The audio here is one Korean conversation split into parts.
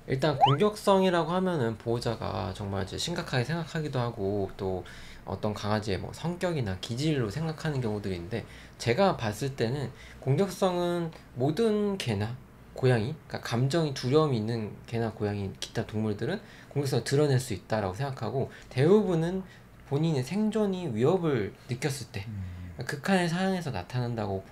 일단 공격성이라고 하면은 보호자가 정말 이제 심각하게 생각하기도 하고 또 어떤 강아지의 뭐 성격이나 기질로 생각하는 경우들이 있는데, 제가 봤을 때는 공격성은 모든 개나 고양이, 그러니까 감정이 두려움이 있는 개나 고양이, 기타 동물들은 공격성을 드러낼 수 있다라고 생각하고, 대부분은 본인의 생존이 위협을 느꼈을 때 극한의 상황에서 나타난다고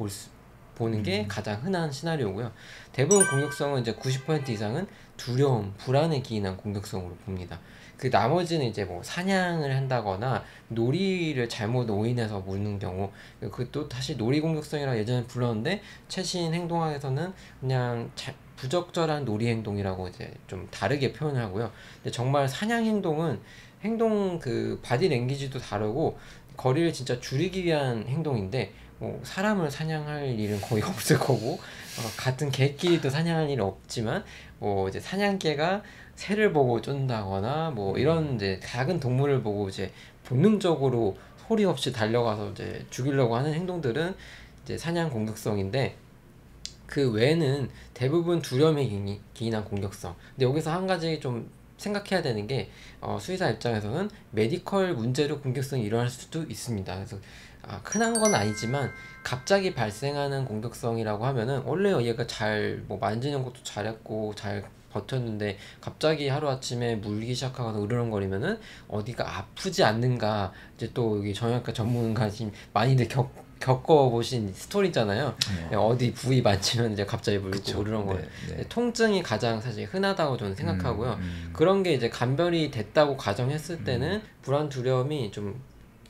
보는 게 음, 가장 흔한 시나리오고요. 대부분 공격성은 이제 90% 이상은 두려움, 불안에 기인한 공격성으로 봅니다. 그 나머지는 이제 뭐 사냥을 한다거나 놀이를 잘못 오인해서 무는 경우, 그것도 다시 놀이 공격성이라 예전에 불렀는데 최신 행동학에서는 그냥 부적절한 놀이 행동이라고 이제 좀 다르게 표현을 하고요. 근데 정말 사냥 행동은 행동 그 바디 랭귀지도 다르고 거리를 진짜 줄이기 위한 행동인데, 뭐 사람을 사냥할 일은 거의 없을 거고, 같은 개끼리도 사냥할 일은 없지만 뭐 이제 사냥개가 새를 보고 쫀다거나 뭐 이런 이제 작은 동물을 보고 이제 본능적으로 소리 없이 달려가서 이제 죽이려고 하는 행동들은 이제 사냥 공격성인데, 그 외에는 대부분 두려움에 기인한 공격성. 근데 여기서 한 가지 좀 생각해야 되는 게, 수의사 입장에서는 메디컬 문제로 공격성이 일어날 수도 있습니다. 그래서 흔한 건 아니지만 갑자기 발생하는 공격성이라고 하면은 원래 얘가 잘 뭐 만지는 것도 잘했고 잘 버텼는데 갑자기 하루아침에 물기 시작하거나 으르렁거리면은 어디가 아프지 않는가, 이제 또 여기 정형외과 전문가신 많이들 겪어보신 스토리잖아요. 네, 어디 부위 만지면 이제 갑자기 물고 그쵸. 으르렁거려. 네, 네. 통증이 가장 사실 흔하다고 저는 음, 생각하고요. 음, 그런 게 이제 감별이 됐다고 가정했을 음, 때는 불안 두려움이 좀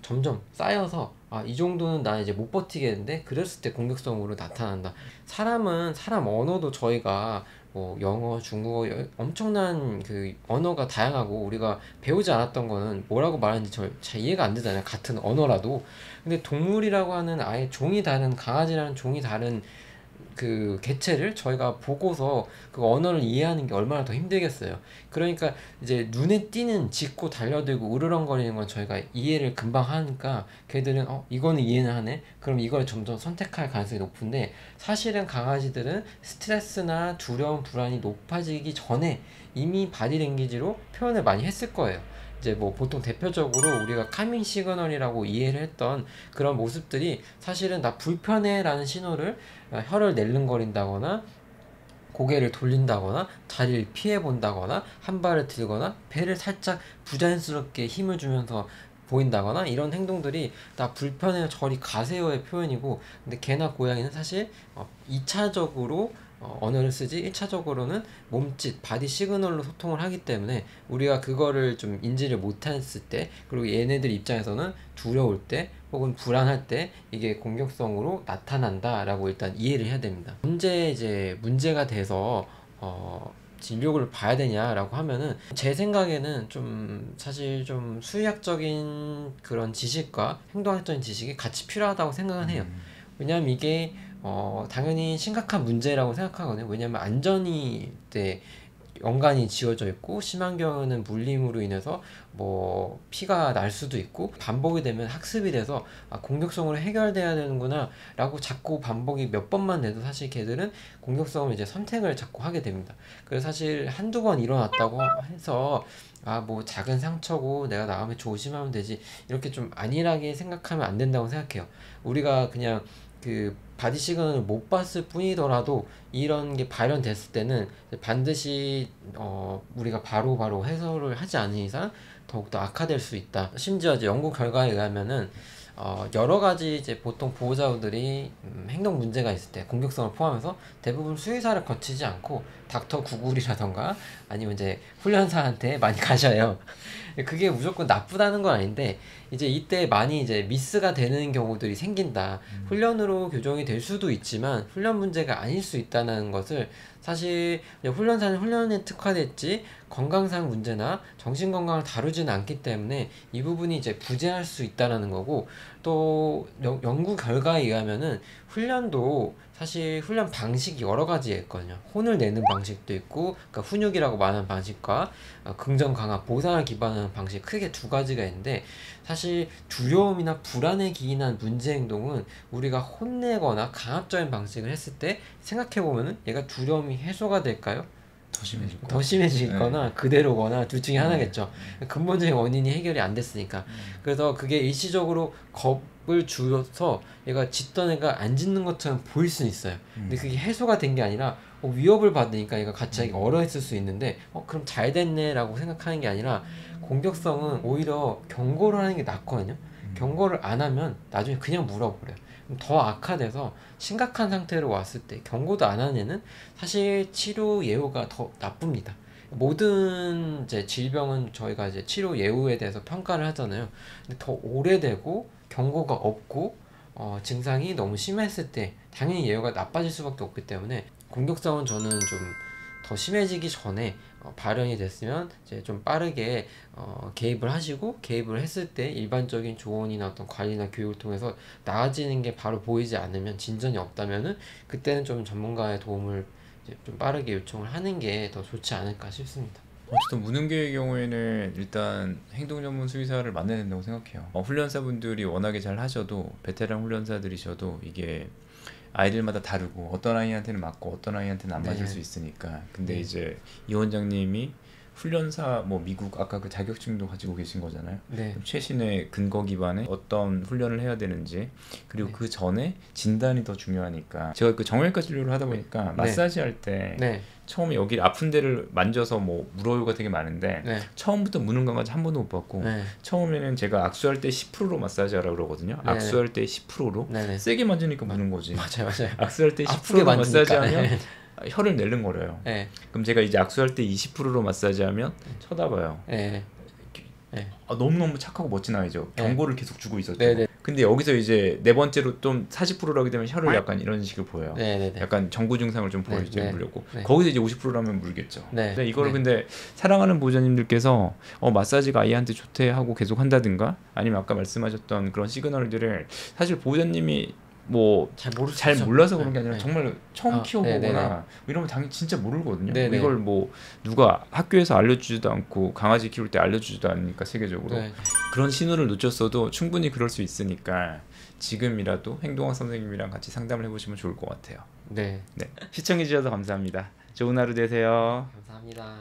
점점 쌓여서, 이 정도는 나 이제 못 버티겠는데, 그랬을 때 공격성으로 나타난다. 사람은 사람 언어도 저희가 뭐 영어, 중국어 엄청난 그 언어가 다양하고 우리가 배우지 않았던 거는 뭐라고 말하는지 잘 이해가 안 되잖아요. 같은 언어라도. 근데 동물이라고 하는 아예 종이 다른, 강아지라는 종이 다른 그 개체를 저희가 보고서 그 언어를 이해하는 게 얼마나 더 힘들겠어요. 그러니까 이제 눈에 띄는 짖고 달려들고 으르렁거리는 건 저희가 이해를 금방 하니까 걔들은 이거는 이해는 하네. 그럼 이걸 점점 선택할 가능성이 높은데, 사실은 강아지들은 스트레스나 두려움, 불안이 높아지기 전에 이미 바디랭귀지로 표현을 많이 했을 거예요. 이제 뭐 보통 대표적으로 우리가 카밍 시그널이라고 이해를 했던 그런 모습들이, 사실은 나 불편해라는 신호를 혀를 낼름거린다거나 고개를 돌린다거나 자리를 피해 본다거나 한 발을 들거나 배를 살짝 부자연스럽게 힘을 주면서 보인다거나, 이런 행동들이 다 불편해요 저리 가세요의 표현이고, 근데 개나 고양이는 사실 2차적으로 언어를 쓰지 1차적으로는 몸짓, 바디 시그널로 소통을 하기 때문에 우리가 그거를 좀 인지를 못했을 때, 그리고 얘네들 입장에서는 두려울 때 혹은 불안할 때 이게 공격성으로 나타난다라고 일단 이해를 해야 됩니다. 언제 이제 문제가 돼서 진료를 봐야 되냐라고 하면은, 제 생각에는 좀 사실 좀 수의학적인 그런 지식과 행동학적인 지식이 같이 필요하다고 생각은 해요. 음, 왜냐하면 이게 당연히 심각한 문제라고 생각하거든요. 왜냐하면 안전이 때 연관이 지어져 있고, 심한 경우는 물림으로 인해서 뭐 피가 날 수도 있고, 반복이 되면 학습이 돼서 공격성으로 해결돼야 되는구나 라고 자꾸 반복이 몇 번만 돼도 사실 걔들은 공격성을 이제 선택을 자꾸 하게 됩니다. 그래서 사실 한두 번 일어났다고 해서 뭐 작은 상처고 내가 다음에 조심하면 되지, 이렇게 좀 안일하게 생각하면 안 된다고 생각해요. 우리가 그냥 그 바디 시그널을 못 봤을 뿐이더라도 이런 게 발현됐을 때는 반드시 우리가 바로바로 해소를 하지 않은 이상 더욱더 악화될 수 있다. 심지어 이제 연구 결과에 의하면은 여러 가지 이제 보통 보호자들이 행동 문제가 있을 때 공격성을 포함해서 대부분 수의사를 거치지 않고 닥터 구글이라던가 아니면 이제 훈련사한테 많이 가셔요. 그게 무조건 나쁘다는 건 아닌데, 이제 이때 많이 이제 미스가 되는 경우들이 생긴다. 훈련으로 교정이 될 수도 있지만 훈련 문제가 아닐 수 있다는 것을, 사실 훈련사는 훈련에 특화됐지 건강상 문제나 정신 건강을 다루지는 않기 때문에 이 부분이 이제 부재할 수 있다라는 거고, 또 연구 결과에 의하면은 훈련도 사실 훈련 방식이 여러 가지가 있거든요. 혼을 내는 방식도 있고, 그러니까 훈육이라고 말하는 방식과 긍정 강화 보상을 기반한 방식, 크게 두 가지가 있는데, 사실 두려움이나 불안에 기인한 문제 행동은 우리가 혼내거나 강압적인 방식을 했을 때 생각해 보면은 얘가 두려움이 해소가 될까요? 더 심해질 거. 거나 그대로거나 둘 중에 하나겠죠. 근본적인 원인이 해결이 안 됐으니까. 그래서 그게 일시적으로 겁을 주어서 얘가 짖던 애가 안 짖는 것처럼 보일 수는 있어요. 근데 그게 해소가 된 게 아니라 위협을 받으니까 얘가 갑자기 얼어있을 수 있는데 그럼 잘 됐네 라고 생각하는 게 아니라 공격성은 오히려 경고를 하는 게 낫거든요. 경고를 안 하면 나중에 그냥 물어버려요. 그럼 더 악화돼서 심각한 상태로 왔을 때 경고도 안 하는 애는 사실 치료 예후가 더 나쁩니다. 모든 이제 질병은 저희가 이제 치료 예후에 대해서 평가를 하잖아요. 근데 더 오래되고 경고가 없고 증상이 너무 심했을 때 당연히 예후가 나빠질 수밖에 없기 때문에 공격성은 저는 좀 더 심해지기 전에 발현이 됐으면 이제 좀 빠르게 개입을 하시고, 개입을 했을 때 일반적인 조언이나 어떤 관리나 교육을 통해서 나아지는 게 바로 보이지 않으면, 진전이 없다면은 그때는 좀 전문가의 도움을 이제 좀 빠르게 요청을 하는 게 더 좋지 않을까 싶습니다. 어쨌든 무능계의 경우에는 일단 행동 전문 수의사를 만나야 된다고 생각해요. 훈련사분들이 워낙에 잘 하셔도, 베테랑 훈련사들이셔도 이게 아이들마다 다르고 어떤 아이한테는 맞고 어떤 아이한테는 안 맞을 네. 수 있으니까. 근데 네. 이제 이 원장님이 훈련사 미국 아까 그 자격증도 가지고 계신 거잖아요. 네. 최신의 근거 기반의 어떤 훈련을 해야 되는지, 그리고 네. 그 전에 진단이 더 중요하니까. 제가 그 정형외과 진료를 하다 보니까 마사지 할 때 네. 처음에 여기 아픈 데를 만져서 물어요가 되게 많은데 네. 처음부터 무는 강아지 한 번도 못 봤고, 네. 처음에는 제가 악수할 때 10%로 마사지 하라 그러거든요. 네. 악수할 때 10%로 네네. 세게 만지니까 무는 거지. 맞아요. 악수할 때 아프게 10%로 마사지 만지니까. 하면 혀를 내른거려요. 네. 그럼 제가 이제 악수할 때 20%로 마사지 하면 쳐다봐요. 네. 너무너무 착하고 멋진 아이죠. 네. 경고를 계속 주고 있었죠. 네네. 근데 여기서 이제 네 번째로 좀 40%로 하게 되면 혀를 약간 이런 식으로 보여요. 네네네. 약간 정구 증상을 좀 보여주지, 네. 물려고. 네. 거기서 이제 50%라면 물겠죠. 네. 근데 이거를 네. 근데 사랑하는 보호자님들께서 마사지가 아이한테 좋대 하고 계속 한다든가, 아니면 아까 말씀하셨던 그런 시그널들을 사실 보호자님이 잘 몰라서 그런 게 아니라 네. 정말 처음 키워보거나 이러면 당연히 진짜 모르거든요. 네네. 이걸 누가 학교에서 알려주지도 않고 강아지 키울 때 알려주지도 않으니까, 세계적으로. 네. 그런 신호를 놓쳤어도 충분히 그럴 수 있으니까 지금이라도 행동학 선생님이랑 같이 상담을 해보시면 좋을 것 같아요. 네. 시청해주셔서 감사합니다. 좋은 하루 되세요. 감사합니다.